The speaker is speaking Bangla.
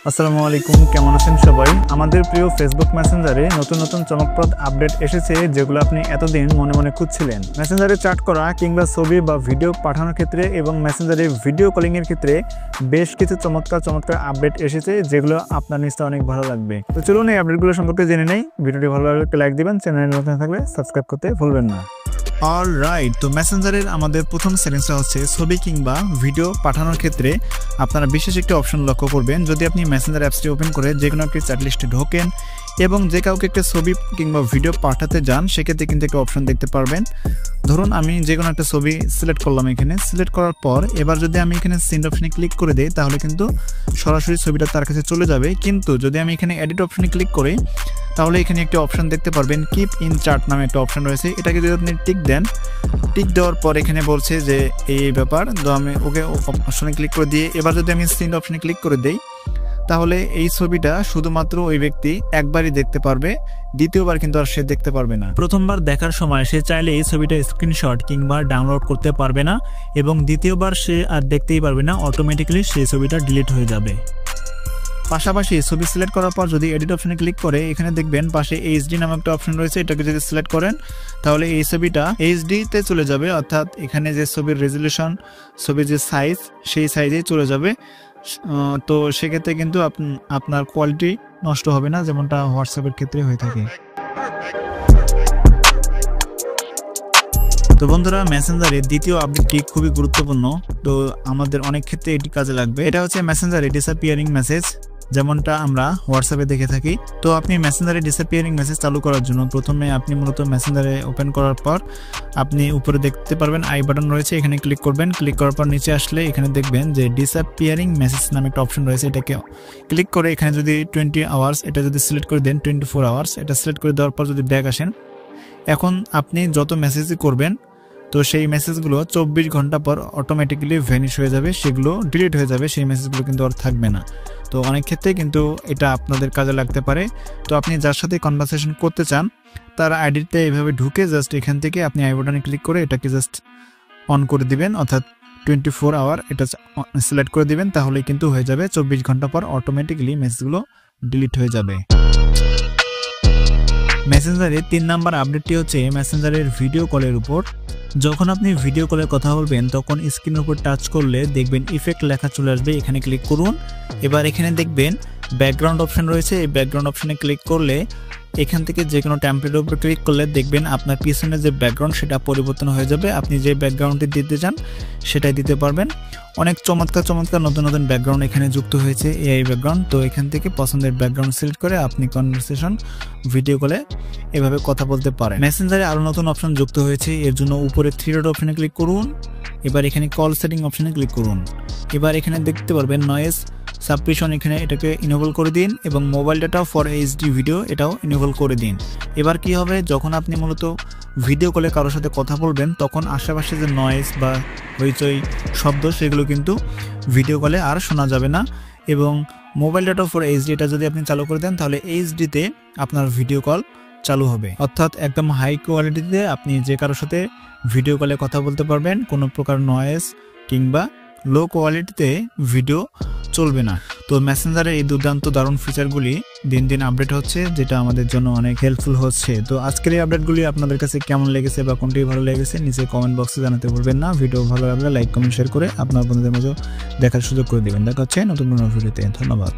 আসসালামু আলাইকুম, কেমন আছেন সবাই? আমাদের প্রিয় ফেসবুক মেসেঞ্জারে নতুন নতুন চমকপ্রদ আপডেট এসেছে, যেগুলো আপনি এতদিন মনে মনে খুঁজছিলেন। মেসেঞ্জারে চ্যাট করা কিংবা ছবি বা ভিডিও পাঠানোর ক্ষেত্রে এবং মেসেঞ্জারে ভিডিও কলিংয়ের ক্ষেত্রে বেশ কিছু চমৎকার আপডেট এসেছে, যেগুলো আপনার নিশ্চয়ই অনেক ভালো লাগবে। তো চলুন এই আপডেটগুলো সম্পর্কে জেনে নেই। ভিডিওটি ভালো লাগলে লাইক দিবেন, চ্যানেলে নতুন থাকলে সাবস্ক্রাইব করতে ভুলবেন না। অলরাইট, তো মেসেঞ্জারের আমাদের প্রথম সেটিংসটা হচ্ছে ছবি কিংবা ভিডিও পাঠানোর ক্ষেত্রে আপনারা বিশেষ একটি অপশন লক্ষ্য করবেন। যদি আপনি মেসেঞ্জার অ্যাপসটি ওপেন করে যে কোনো একটি চ্যাট লিস্টে ঢোকেন এবং যে কাউকে একটা ছবি কিংবা ভিডিও পাঠাতে যান, সেক্ষেত্রে কিন্তু একটা অপশন দেখতে পারবেন। ধরুন আমি যে কোনো একটা ছবি সিলেক্ট করলাম, এখানে সিলেক্ট করার পর এবার যদি আমি এখানে সেন্ড অপশনে ক্লিক করে দিই, তাহলে কিন্তু সরাসরি ছবিটা তার কাছে চলে যাবে। কিন্তু যদি আমি এখানে এডিট অপশনে ক্লিক করি, তাহলে এখানে একটি অপশন দেখতে পারবেন, কিপ ইন চ্যাট নামে একটা অপশন রয়েছে। এটাকে যদি আপনি টিক দেন, টিক দেওয়ার পর এখানে বলছে যে এই ব্যাপার, তো আমি ওকে অপশনে ক্লিক করে দিয়ে এবার যদি আমি সেন্ড অপশনে ক্লিক করে দিই, তাহলে এই ছবিটা শুধুমাত্র ওই ব্যক্তি একবারই দেখতে পারবে, দ্বিতীয়বার কিন্তু আর সে দেখতে পারবে না। প্রথমবার দেখার সময় সে চাইলে এই ছবিটা স্ক্রিনশট কিংবা ডাউনলোড করতে পারবে না এবং দ্বিতীয়বার সে আর দেখতেই পারবে না, অটোমেটিক্যালি সেই ছবিটা ডিলিট হয়ে যাবে। পাশাপাশি ছবি সিলেক্ট করার পর যদি এডিট অপশনে ক্লিক করে, এখানে দেখবেন পাশে এইচডি নামে একটা অপশন রয়েছে। এটাকে যদি সিলেক্ট করেন, তাহলে এই ছবিটা এইচডিতে চলে যাবে, অর্থাৎ এখানে যে ছবির রেজলিউশন, ছবির যে সাইজ, সেই সাইজেই চলে যাবে। তো সেক্ষেত্রে কিন্তু আপনার কোয়ালিটি নষ্ট হবে না, যেমনটা হোয়াটসঅ্যাপের ক্ষেত্রে হয়ে থাকে। তো বন্ধুরা, মেসেঞ্জারের দ্বিতীয় আপডেটটি খুবই গুরুত্বপূর্ণ, তো আমাদের অনেক ক্ষেত্রে এটি কাজে লাগবে। এটা হচ্ছে মেসেঞ্জারে ডিসঅ্যাপিয়ারিং মেসেজ, যেমনটা আমরা হোয়াটসঅ্যাপে দেখে থাকি। তো আপনি মেসেঞ্জারে ডিসঅ্যাপিয়ারিং মেসেজ চালু করার জন্য প্রথমে আপনি মূলত মেসেঞ্জারে ওপেন করার পর আপনি উপরে দেখতে পারবেন আই বাটন রয়েছে, এখানে ক্লিক করবেন। ক্লিক করার পর নিচে আসলে এখানে দেখবেন যে ডিসঅ্যাপিয়ারিং মেসেজ নামে একটা অপশন রয়েছে। এটাকে ক্লিক করে এখানে যদি 20 আওয়ার্স এটা যদি সিলেক্ট করে দেন, 24 আওয়ার্স এটা সিলেক্ট করে দেওয়ার পর যদি ব্যাক আসেন, এখন আপনি যত মেসেজই করবেন, তো সেই মেসেজগুলো 24 ঘন্টা পর অটোমেটিক্যালি ভ্যানিশ হয়ে যাবে, সেগুলো ডিলিট হয়ে যাবে, সেই মেসেজগুলো কিন্তু আর থাকবে না। তো অনেক ক্ষেত্রে কিন্তু এটা আপনাদের কাজে লাগতে পারে। তো আপনি যার সাথে কনভারসেশন করতে চান, তার আইডিতে এইভাবে ঢুকে জাস্ট এখান থেকে আপনি আই বাটনে ক্লিক করে এটাকে জাস্ট অন করে দিবেন, অর্থাৎ 24 আওয়ার এটা সিলেক্ট করে দিবেন, তাহলেই কিন্তু হয়ে যাবে 24 ঘন্টা পর অটোমেটিক্যালি মেসেজগুলো ডিলিট হয়ে যাবে। মেসেঞ্জারের 3 নাম্বার আপডেটটি হচ্ছে মেসেঞ্জারের ভিডিও কলের উপর। যখন আপনি ভিডিও কলে কথা বলবেন, তখন স্ক্রিনের উপর টাচ করলে দেখবেন ইফেক্ট লেখা চলে আসবে, এখানে ক্লিক করুন। এবার এখানে দেখবেন ব্যাকগ্রাউন্ড অপশন রয়েছে, এই ব্যাকগ্রাউন্ড অপশনে ক্লিক করলে এখান থেকে যে কোনো টেমপ্লেটের উপর ক্লিক করলে দেখবেন আপনার পিছনে যে ব্যাকগ্রাউন্ড সেটা পরিবর্তন হয়ে যাবে। আপনি যে ব্যাকগ্রাউন্ডটি দিতে চান সেটাই দিতে পারবেন। অনেক চমৎকার নতুন নতুন ব্যাকগ্রাউন্ড এখানে যুক্ত হয়েছে, এআই ব্যাকগ্রাউন্ড। তো এখান থেকে পছন্দের ব্যাকগ্রাউন্ড সিলেক্ট করে আপনি কনভারসেশন ভিডিও কলে এভাবে কথা বলতে পারেন। মেসেঞ্জারে আরও নতুন অপশন যুক্ত হয়েছে, এর জন্য উপরে 3 ডট অপশনে ক্লিক করুন। এবার এখানে কল সেটিং অপশনে ক্লিক করুন। এবার এখানে দেখতে পারবেন নয়েজ সাবস্ক্রিপশন, এখানে এটাকে ইনেবল করে দিন এবং mobile data for HD video এটাও ইনেবল করে দিন। এবার কি হবে, যখন আপনি মূলত ভিডিও কলে কারোর সাথে কথা বলবেন, তখন আশেপাশে যে নয়েজ বা হইচই শব্দ, সেগুলো কিন্তু ভিডিও কলে আর শোনা যাবে না। এবং মোবাইল ডাটা ফর এইচডি এটা যদি আপনি চালু করে দেন, তাহলে এইচডিতে আপনার ভিডিও কল চালু হবে, অর্থাৎ একদম হাই কোয়ালিটিতে আপনি যে কারোর সাথে ভিডিও কলে কথা বলতে পারবেন, কোনো প্রকার নয়েজ কিংবা লো কোয়ালিটিতে ভিডিও চলবে না। তো মেসেঞ্জারের এই দুর্দান্ত দারুণ ফিচারগুলি দিন দিন আপডেট হচ্ছে, যেটা আমাদের জন্য অনেক হেল্পফুল হচ্ছে। তো আজকের এই আপডেটগুলি আপনাদের কাছে কেমন লেগেছে বা কোনটি ভালো লেগেছে নিচে কমেন্ট বক্সে জানাতে ভুলবেন না। ভিডিও ভালো লাগলে লাইক কমেন্ট শেয়ার করে আপনার বন্ধুদের মধ্যে দেখার সুযোগ করে দেবেন। দেখা হচ্ছে নতুন কোনো ভিডিওতে। ধন্যবাদ।